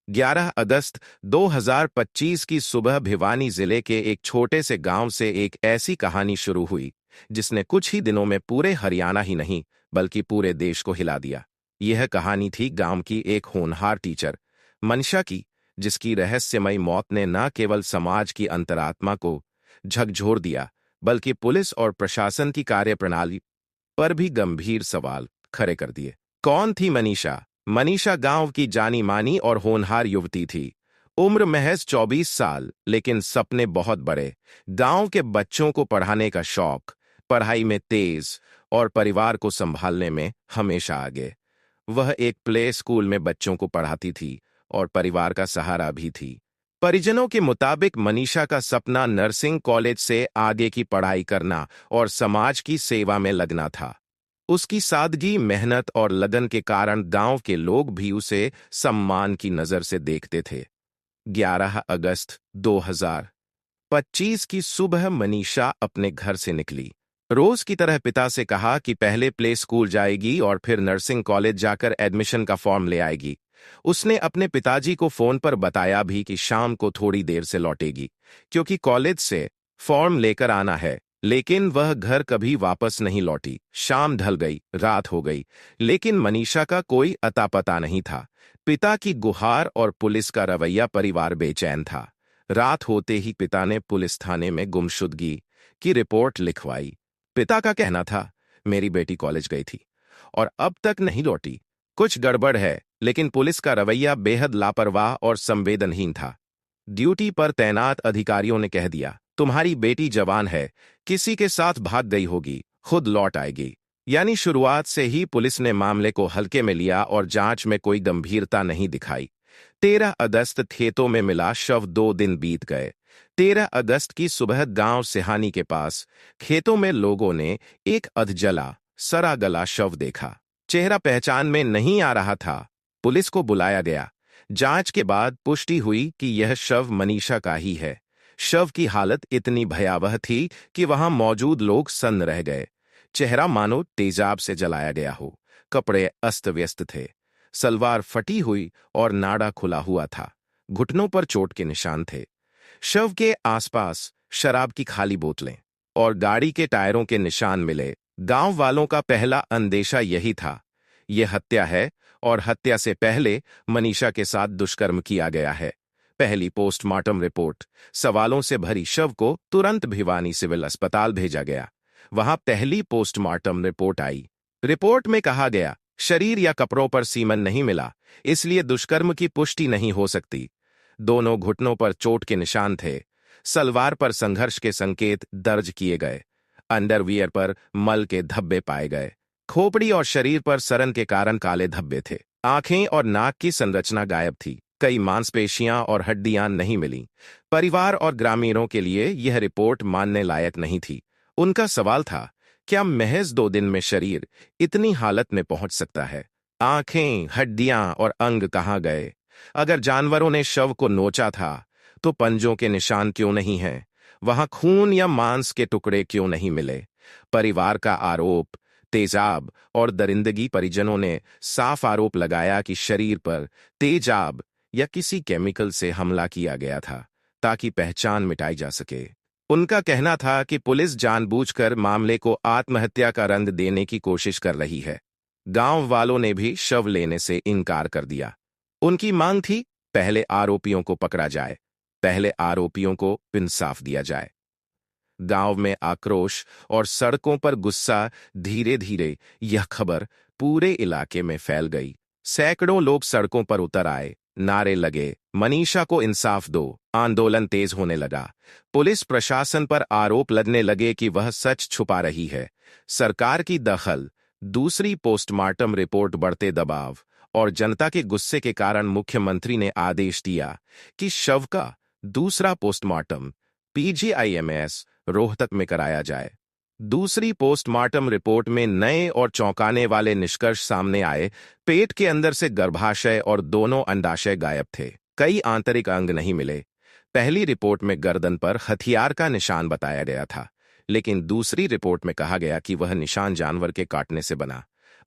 11 अगस्त 2025 की सुबह भिवानी जिले के एक छोटे से गांव से एक ऐसी कहानी शुरू हुई जिसने कुछ ही दिनों में पूरे हरियाणा ही नहीं बल्कि पूरे देश को हिला दिया। यह कहानी थी गांव की एक होनहार टीचर मनीषा की, जिसकी रहस्यमयी मौत ने न केवल समाज की अंतरात्मा को झकझोर दिया बल्कि पुलिस और प्रशासन की कार्यप्रणाली पर भी गंभीर सवाल खड़े कर दिए। कौन थी मनीषा? मनीषा गांव की जानी मानी और होनहार युवती थी। उम्र महज 24 साल, लेकिन सपने बहुत बड़े। गांव के बच्चों को पढ़ाने का शौक, पढ़ाई में तेज और परिवार को संभालने में हमेशा आगे। वह एक प्ले स्कूल में बच्चों को पढ़ाती थी और परिवार का सहारा भी थी। परिजनों के मुताबिक मनीषा का सपना नर्सिंग कॉलेज से आगे की पढ़ाई करना और समाज की सेवा में लगना था। उसकी सादगी, मेहनत और लगन के कारण गांव के लोग भी उसे सम्मान की नजर से देखते थे। 11 अगस्त 2025 की सुबह मनीषा अपने घर से निकली। रोज की तरह पिता से कहा कि पहले प्ले स्कूल जाएगी और फिर नर्सिंग कॉलेज जाकर एडमिशन का फॉर्म ले आएगी। उसने अपने पिताजी को फोन पर बताया भी कि शाम को थोड़ी देर से लौटेगी, क्योंकि कॉलेज से फॉर्म लेकर आना है। लेकिन वह घर कभी वापस नहीं लौटी। शाम ढल गई, रात हो गई, लेकिन मनीषा का कोई अता पता नहीं था। पिता की गुहार और पुलिस का रवैया परिवार बेचैन था। रात होते ही पिता ने पुलिस थाने में गुमशुदगी की रिपोर्ट लिखवाई। पिता का कहना था, मेरी बेटी कॉलेज गई थी और अब तक नहीं लौटी। कुछ गड़बड़ है। लेकिन पुलिस का रवैया बेहद लापरवाह और संवेदनहीन था। ड्यूटी पर तैनात अधिकारियों ने कह दिया, तुम्हारी बेटी जवान है, किसी के साथ भाग गई होगी, खुद लौट आएगी। यानी शुरुआत से ही पुलिस ने मामले को हल्के में लिया और जांच में कोई गंभीरता नहीं दिखाई। 13 अगस्त खेतों में मिला शव। 2 दिन बीत गए। 13 अगस्त की सुबह गांव सिहानी के पास खेतों में लोगों ने एक अधजला, सड़ा गला शव देखा। चेहरा पहचान में नहीं आ रहा था। पुलिस को बुलाया गया। जांच के बाद पुष्टि हुई कि यह शव मनीषा का ही है। शव की हालत इतनी भयावह थी कि वहां मौजूद लोग सन्न रह गए। चेहरा मानो तेजाब से जलाया गया हो। कपड़े अस्त व्यस्त थे, सलवार फटी हुई और नाड़ा खुला हुआ था। घुटनों पर चोट के निशान थे। शव के आसपास शराब की खाली बोतलें और गाड़ी के टायरों के निशान मिले। गांव वालों का पहला अंदेशा यही था, यह हत्या है और हत्या से पहले मनीषा के साथ दुष्कर्म किया गया है। पहली पोस्टमार्टम रिपोर्ट सवालों से भरी शव को तुरंत भिवानी सिविल अस्पताल भेजा गया। वहां पहली पोस्टमार्टम रिपोर्ट आई। रिपोर्ट में कहा गया, शरीर या कपड़ों पर सीमन नहीं मिला, इसलिए दुष्कर्म की पुष्टि नहीं हो सकती। दोनों घुटनों पर चोट के निशान थे। सलवार पर संघर्ष के संकेत दर्ज किए गए। अंडरवियर पर मल के धब्बे पाए गए। खोपड़ी और शरीर पर सड़न के कारण काले धब्बे थे। आंखें और नाक की संरचना गायब थी। कई मांसपेशियां और हड्डियां नहीं मिली। परिवार और ग्रामीणों के लिए यह रिपोर्ट मानने लायक नहीं थी। उनका सवाल था, क्या महज 2 दिन में शरीर इतनी हालत में पहुंच सकता है? आंखें, हड्डियां और अंग कहाँ गए? अगर जानवरों ने शव को नोचा था तो पंजों के निशान क्यों नहीं हैं? वहां खून या मांस के टुकड़े क्यों नहीं मिले? परिवार का आरोप तेजाब और दरिंदगी। परिजनों ने साफ आरोप लगाया कि शरीर पर तेजाब या किसी केमिकल से हमला किया गया था ताकि पहचान मिटाई जा सके। उनका कहना था कि पुलिस जानबूझकर मामले को आत्महत्या का रंग देने की कोशिश कर रही है। गांव वालों ने भी शव लेने से इनकार कर दिया। उनकी मांग थी, पहले आरोपियों को पकड़ा जाए, पहले आरोपियों को इंसाफ दिया जाए। गांव में आक्रोश और सड़कों पर गुस्सा। धीरे धीरे यह खबर पूरे इलाके में फैल गई। सैकड़ों लोग सड़कों पर उतर आए, नारे लगे, मनीषा को इंसाफ दो। आंदोलन तेज होने लगा। पुलिस प्रशासन पर आरोप लगने लगे कि वह सच छुपा रही है। सरकार की दखल, दूसरी पोस्टमार्टम रिपोर्ट, बढ़ते दबाव और जनता के गुस्से के कारण मुख्यमंत्री ने आदेश दिया कि शव का दूसरा पोस्टमार्टम पीजीआईएमएस रोहतक में कराया जाए। दूसरी पोस्टमार्टम रिपोर्ट में नए और चौंकाने वाले निष्कर्ष सामने आए। पेट के अंदर से गर्भाशय और दोनों अंडाशय गायब थे। कई आंतरिक अंग नहीं मिले। पहली रिपोर्ट में गर्दन पर हथियार का निशान बताया गया था, लेकिन दूसरी रिपोर्ट में कहा गया कि वह निशान जानवर के काटने से बना।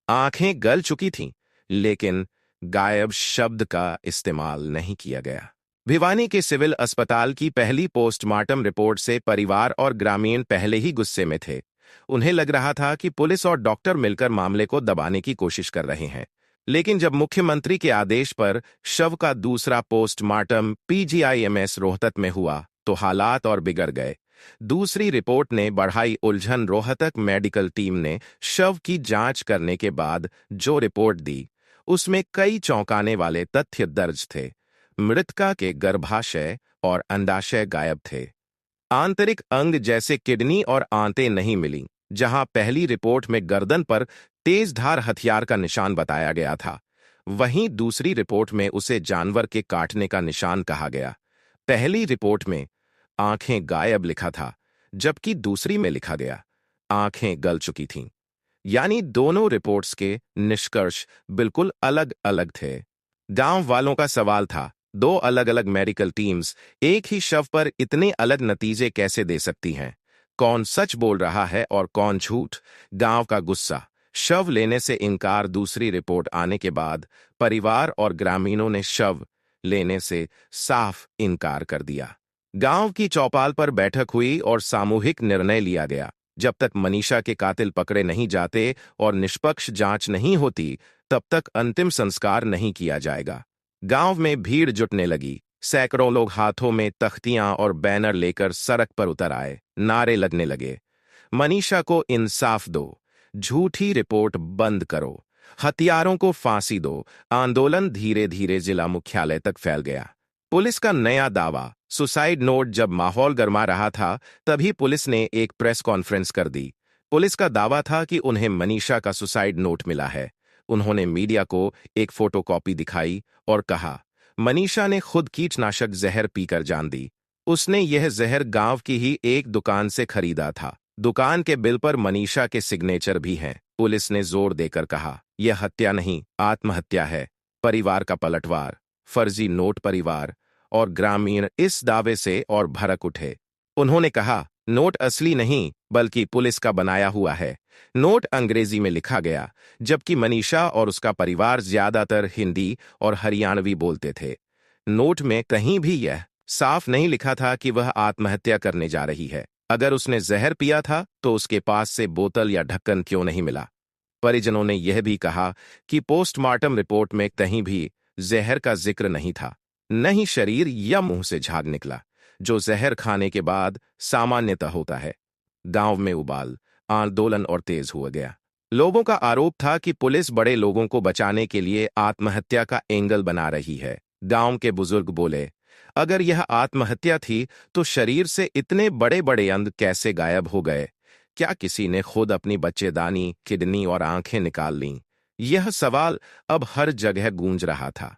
आंखें गल चुकी थीं, लेकिन गायब शब्द का इस्तेमाल नहीं किया गया। भिवानी के सिविल अस्पताल की पहली पोस्टमार्टम रिपोर्ट से परिवार और ग्रामीण पहले ही गुस्से में थे। उन्हें लग रहा था कि पुलिस और डॉक्टर मिलकर मामले को दबाने की कोशिश कर रहे हैं। लेकिन जब मुख्यमंत्री के आदेश पर शव का दूसरा पोस्टमार्टम पीजीआईएमएस रोहतक में हुआ तो हालात और बिगड़ गए। दूसरी रिपोर्ट ने बढ़ाई उलझन। रोहतक मेडिकल टीम ने शव की जांच करने के बाद जो रिपोर्ट दी उसमें कई चौंकाने वाले तथ्य दर्ज थे। मृतका के गर्भाशय और अंडाशय गायब थे। आंतरिक अंग जैसे किडनी और आंतें नहीं मिली। जहां पहली रिपोर्ट में गर्दन पर तेजधार हथियार का निशान बताया गया था, वहीं दूसरी रिपोर्ट में उसे जानवर के काटने का निशान कहा गया। पहली रिपोर्ट में आंखें गायब लिखा था, जबकि दूसरी में लिखा गया आंखें गल चुकी थीं। यानी दोनों रिपोर्ट्स के निष्कर्ष बिल्कुल अलग अलग थे। गांव वालों का सवाल था, दो अलग अलग मेडिकल टीम्स एक ही शव पर इतने अलग नतीजे कैसे दे सकती हैं? कौन सच बोल रहा है और कौन झूठ? गांव का गुस्सा, शव लेने से इनकार। दूसरी रिपोर्ट आने के बाद परिवार और ग्रामीणों ने शव लेने से साफ इनकार कर दिया। गांव की चौपाल पर बैठक हुई और सामूहिक निर्णय लिया गया, जब तक मनीषा के कातिल पकड़े नहीं जाते और निष्पक्ष जांच नहीं होती, तब तक अंतिम संस्कार नहीं किया जाएगा। गांव में भीड़ जुटने लगी। सैकड़ों लोग हाथों में तख्तियां और बैनर लेकर सड़क पर उतर आए। नारे लगने लगे, मनीषा को इंसाफ दो, झूठी रिपोर्ट बंद करो, हत्यारों को फांसी दो। आंदोलन धीरे धीरे जिला मुख्यालय तक फैल गया। पुलिस का नया दावा, सुसाइड नोट। जब माहौल गर्मा रहा था, तभी पुलिस ने एक प्रेस कॉन्फ्रेंस कर दी। पुलिस का दावा था कि उन्हें मनीषा का सुसाइड नोट मिला है। उन्होंने मीडिया को एक फोटोकॉपी दिखाई और कहा, मनीषा ने खुद कीटनाशक जहर पीकर जान दी। उसने यह जहर गांव की ही एक दुकान से खरीदा था। दुकान के बिल पर मनीषा के सिग्नेचर भी हैं। पुलिस ने जोर देकर कहा, यह हत्या नहीं, आत्महत्या है। परिवार का पलटवार, फर्जी नोट। परिवार और ग्रामीण इस दावे से और भड़क उठे। उन्होंने कहा, नोट असली नहीं बल्कि पुलिस का बनाया हुआ है। नोट अंग्रेजी में लिखा गया, जबकि मनीषा और उसका परिवार ज्यादातर हिंदी और हरियाणवी बोलते थे। नोट में कहीं भी यह साफ नहीं लिखा था कि वह आत्महत्या करने जा रही है। अगर उसने जहर पिया था तो उसके पास से बोतल या ढक्कन क्यों नहीं मिला? परिजनों ने यह भी कहा कि पोस्टमार्टम रिपोर्ट में कहीं भी जहर का जिक्र नहीं था। न ही शरीर या मुंह से झाग निकला, जो जहर खाने के बाद सामान्यतः होता है। गांव में उबाल, आंदोलन और तेज हुआ गया। लोगों का आरोप था कि पुलिस बड़े लोगों को बचाने के लिए आत्महत्या का एंगल बना रही है। गांव के बुजुर्ग बोले, अगर यह आत्महत्या थी तो शरीर से इतने बड़े बड़े अंग कैसे गायब हो गए? क्या किसी ने खुद अपनी बच्चेदानी, किडनी और आंखें निकाल लीं? यह सवाल अब हर जगह गूंज रहा था।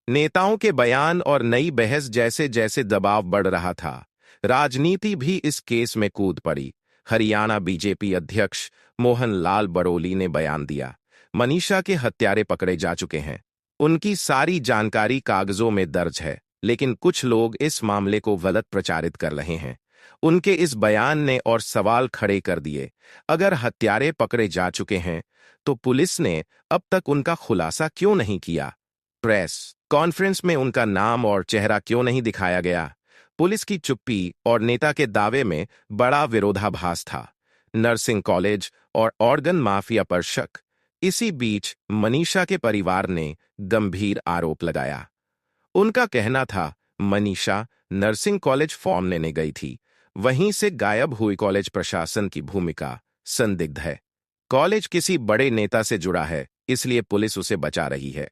नेताओं के बयान और नई बहस जैसे जैसे दबाव बढ़ रहा था, राजनीति भी इस केस में कूद पड़ी। हरियाणा बीजेपी अध्यक्ष मोहन लाल बड़ोली ने बयान दिया, मनीषा के हत्यारे पकड़े जा चुके हैं। उनकी सारी जानकारी कागजों में दर्ज है, लेकिन कुछ लोग इस मामले को गलत प्रचारित कर रहे हैं। उनके इस बयान ने और सवाल खड़े कर दिए। अगर हत्यारे पकड़े जा चुके हैं तो पुलिस ने अब तक उनका खुलासा क्यों नहीं किया? प्रेस कॉन्फ्रेंस में उनका नाम और चेहरा क्यों नहीं दिखाया गया? पुलिस की चुप्पी और नेता के दावे में बड़ा विरोधाभास था। नर्सिंग कॉलेज और ऑर्गन माफिया पर शक। इसी बीच मनीषा के परिवार ने गंभीर आरोप लगाया। उनका कहना था, मनीषा नर्सिंग कॉलेज फॉर्म लेने गई थी, वहीं से गायब हुई। कॉलेज प्रशासन की भूमिका संदिग्ध है। कॉलेज किसी बड़े नेता से जुड़ा है, इसलिए पुलिस उसे बचा रही है।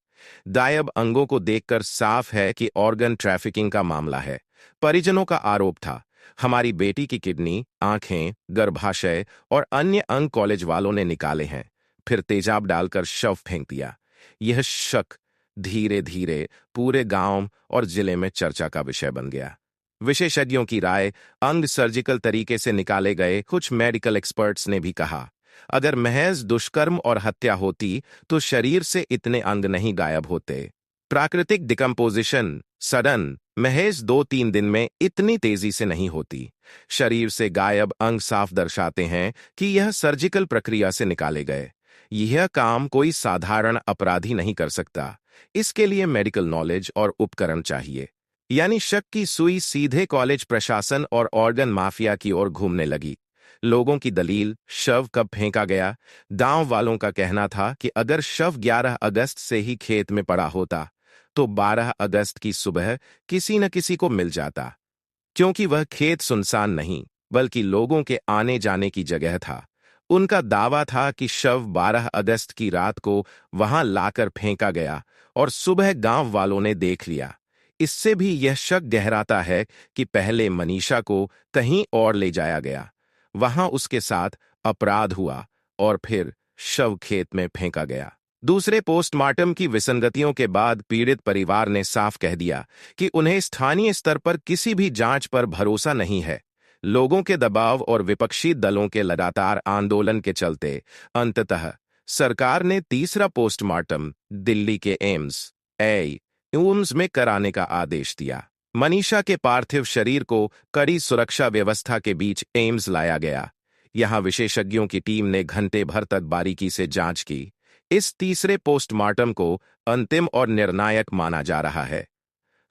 गायब अंगों को देखकर साफ है कि ऑर्गन ट्रैफिकिंग का मामला है। परिजनों का आरोप था, हमारी बेटी की किडनी, आंखें, गर्भाशय और अन्य अंग कॉलेज वालों ने निकाले हैं, फिर तेजाब डालकर शव फेंक दिया। यह शक धीरे धीरे पूरे गांव और जिले में चर्चा का विषय बन गया। विशेषज्ञों की राय, अंग सर्जिकल तरीके से निकाले गए। कुछ मेडिकल एक्सपर्ट्स ने भी कहा, अगर महज दुष्कर्म और हत्या होती तो शरीर से इतने अंग नहीं गायब होते। प्राकृतिक डिकम्पोजिशन सडन महज 2-3 दिन में इतनी तेजी से नहीं होती। शरीर से गायब अंग साफ दर्शाते हैं कि यह सर्जिकल प्रक्रिया से निकाले गए। यह काम कोई साधारण अपराधी नहीं कर सकता। इसके लिए मेडिकल नॉलेज और उपकरण चाहिए। यानी शक की सुई सीधे कॉलेज प्रशासन और ऑर्गन माफिया की ओर घूमने लगी। लोगों की दलील, शव कब फेंका गया। गांव वालों का कहना था कि अगर शव 11 अगस्त से ही खेत में पड़ा होता तो 12 अगस्त की सुबह किसी न किसी को मिल जाता, क्योंकि वह खेत सुनसान नहीं बल्कि लोगों के आने जाने की जगह था। उनका दावा था कि शव 12 अगस्त की रात को वहां लाकर फेंका गया और सुबह गांव वालों ने देख लिया। इससे भी यह शक गहराता है कि पहले मनीषा को कहीं और ले जाया गया, वहां उसके साथ अपराध हुआ और फिर शव खेत में फेंका गया। दूसरे पोस्टमार्टम की विसंगतियों के बाद पीड़ित परिवार ने साफ कह दिया कि उन्हें स्थानीय स्तर पर किसी भी जांच पर भरोसा नहीं है। लोगों के दबाव और विपक्षी दलों के लगातार आंदोलन के चलते अंततः सरकार ने तीसरा पोस्टमार्टम दिल्ली के एम्स में कराने का आदेश दिया। मनीषा के पार्थिव शरीर को कड़ी सुरक्षा व्यवस्था के बीच एम्स लाया गया। यहां विशेषज्ञों की टीम ने घंटे भर तक बारीकी से जांच की। इस तीसरे पोस्टमार्टम को अंतिम और निर्णायक माना जा रहा है।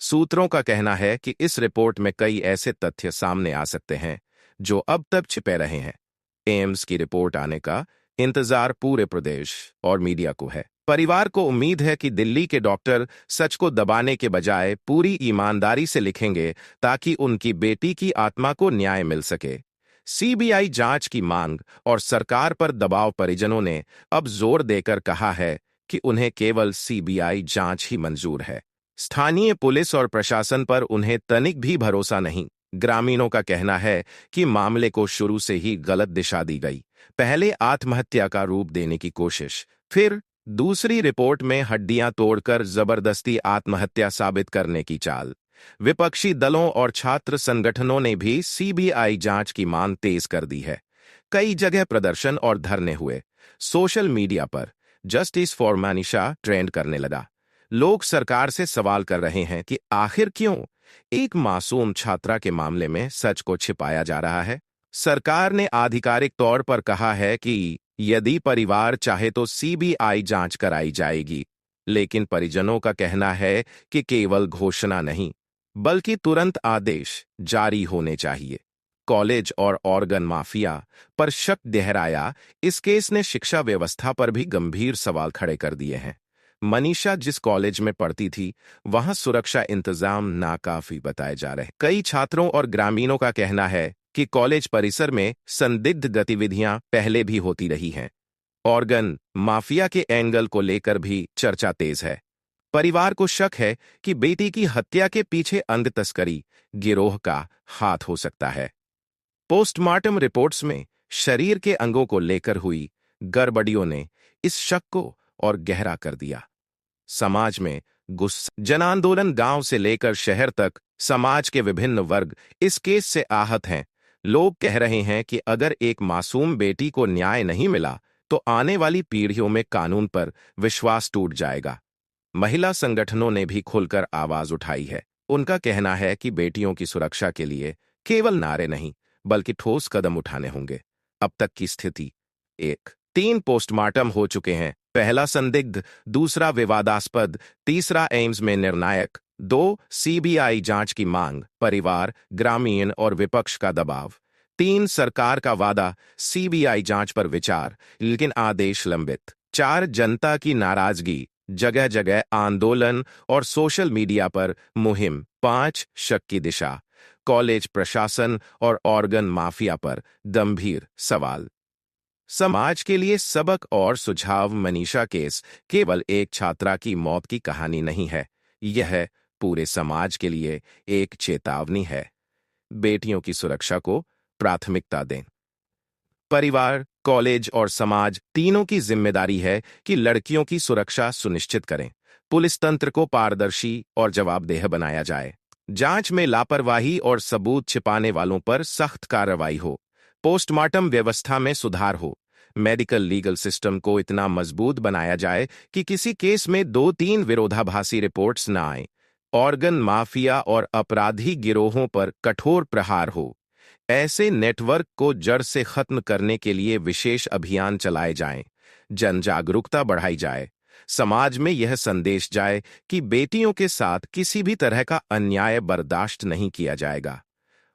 सूत्रों का कहना है कि इस रिपोर्ट में कई ऐसे तथ्य सामने आ सकते हैं जो अब तक छिपे रहे हैं। एम्स की रिपोर्ट आने का इंतजार पूरे प्रदेश और मीडिया को है। परिवार को उम्मीद है कि दिल्ली के डॉक्टर सच को दबाने के बजाय पूरी ईमानदारी से लिखेंगे ताकि उनकी बेटी की आत्मा को न्याय मिल सके। सीबीआई जांच की मांग और सरकार पर दबाव परिजनों ने अब जोर देकर कहा है कि उन्हें केवल सीबीआई जांच ही मंजूर है। स्थानीय पुलिस और प्रशासन पर उन्हें तनिक भी भरोसा नहीं। ग्रामीणों का कहना है कि मामले को शुरू से ही गलत दिशा दी गई। पहले आत्महत्या का रूप देने की कोशिश, फिर दूसरी रिपोर्ट में हड्डियां तोड़कर जबरदस्ती आत्महत्या साबित करने की चाल। विपक्षी दलों और छात्र संगठनों ने भी सीबीआई जांच की मांग तेज कर दी है। कई जगह प्रदर्शन और धरने हुए। सोशल मीडिया पर जस्टिस फॉर मनीषा ट्रेंड करने लगा। लोग सरकार से सवाल कर रहे हैं कि आखिर क्यों एक मासूम छात्रा के मामले में सच को छिपाया जा रहा है। सरकार ने आधिकारिक तौर पर कहा है कि यदि परिवार चाहे तो सीबीआई जांच कराई जाएगी, लेकिन परिजनों का कहना है कि केवल घोषणा नहीं बल्कि तुरंत आदेश जारी होने चाहिए। कॉलेज और ऑर्गन माफिया पर शक गहराया। इस केस ने शिक्षा व्यवस्था पर भी गंभीर सवाल खड़े कर दिए हैं। मनीषा जिस कॉलेज में पढ़ती थी वहां सुरक्षा इंतजाम नाकाफी बताए जा रहे। कई छात्रों और ग्रामीणों का कहना है कि कॉलेज परिसर में संदिग्ध गतिविधियां पहले भी होती रही हैं। ऑर्गन माफिया के एंगल को लेकर भी चर्चा तेज है। परिवार को शक है कि बेटी की हत्या के पीछे अंग तस्करी गिरोह का हाथ हो सकता है। पोस्टमार्टम रिपोर्ट्स में शरीर के अंगों को लेकर हुई गड़बड़ियों ने इस शक को और गहरा कर दिया। समाज में गुस्सा, जन आंदोलन गांव से लेकर शहर तक समाज के विभिन्न वर्ग इस केस से आहत हैं। लोग कह रहे हैं कि अगर एक मासूम बेटी को न्याय नहीं मिला तो आने वाली पीढ़ियों में कानून पर विश्वास टूट जाएगा। महिला संगठनों ने भी खुलकर आवाज उठाई है। उनका कहना है कि बेटियों की सुरक्षा के लिए केवल नारे नहीं बल्कि ठोस कदम उठाने होंगे। अब तक की स्थिति 3 पोस्टमार्टम हो चुके हैं। पहला संदिग्ध, दूसरा विवादास्पद, तीसरा एम्स में निर्णायक। 2 सीबीआई जांच की मांग, परिवार, ग्रामीण और विपक्ष का दबाव। 3 सरकार का वादा सीबीआई जांच पर विचार लेकिन आदेश लंबित। 4 जनता की नाराजगी, जगह जगह आंदोलन और सोशल मीडिया पर मुहिम। 5 शक की दिशा, कॉलेज प्रशासन और ऑर्गन माफिया पर गंभीर सवाल। समाज के लिए सबक और सुझाव। मनीषा केस केवल एक छात्रा की मौत की कहानी नहीं है, यह पूरे समाज के लिए एक चेतावनी है। बेटियों की सुरक्षा को प्राथमिकता दें। परिवार, कॉलेज और समाज तीनों की जिम्मेदारी है कि लड़कियों की सुरक्षा सुनिश्चित करें। पुलिस तंत्र को पारदर्शी और जवाबदेह बनाया जाए। जांच में लापरवाही और सबूत छिपाने वालों पर सख्त कार्रवाई हो। पोस्टमार्टम व्यवस्था में सुधार हो। मेडिकल लीगल सिस्टम को इतना मजबूत बनाया जाए कि किसी केस में 2-3 विरोधाभासी रिपोर्ट्स न आए। ऑर्गन माफिया और अपराधी गिरोहों पर कठोर प्रहार हो। ऐसे नेटवर्क को जड़ से खत्म करने के लिए विशेष अभियान चलाए जाएं। जन जागरूकता बढ़ाई जाए। समाज में यह संदेश जाए कि बेटियों के साथ किसी भी तरह का अन्याय बर्दाश्त नहीं किया जाएगा।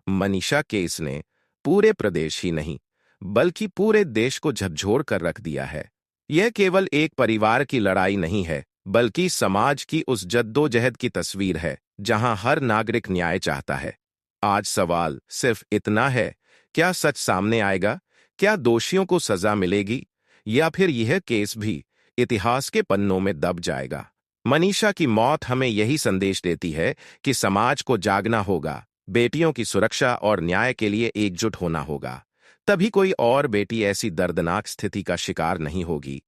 मनीषा केस ने पूरे प्रदेश ही नहीं बल्कि पूरे देश को झकझोर कर रख दिया है। यह केवल एक परिवार की लड़ाई नहीं है, बल्कि समाज की उस जद्दोजहद की तस्वीर है जहां हर नागरिक न्याय चाहता है। आज सवाल सिर्फ इतना है, क्या सच सामने आएगा? क्या दोषियों को सजा मिलेगी? या फिर यह केस भी इतिहास के पन्नों में दब जाएगा? मनीषा की मौत हमें यही संदेश देती है कि समाज को जागना होगा, बेटियों की सुरक्षा और न्याय के लिए एकजुट होना होगा। तभी कोई और बेटी ऐसी दर्दनाक स्थिति का शिकार नहीं होगी।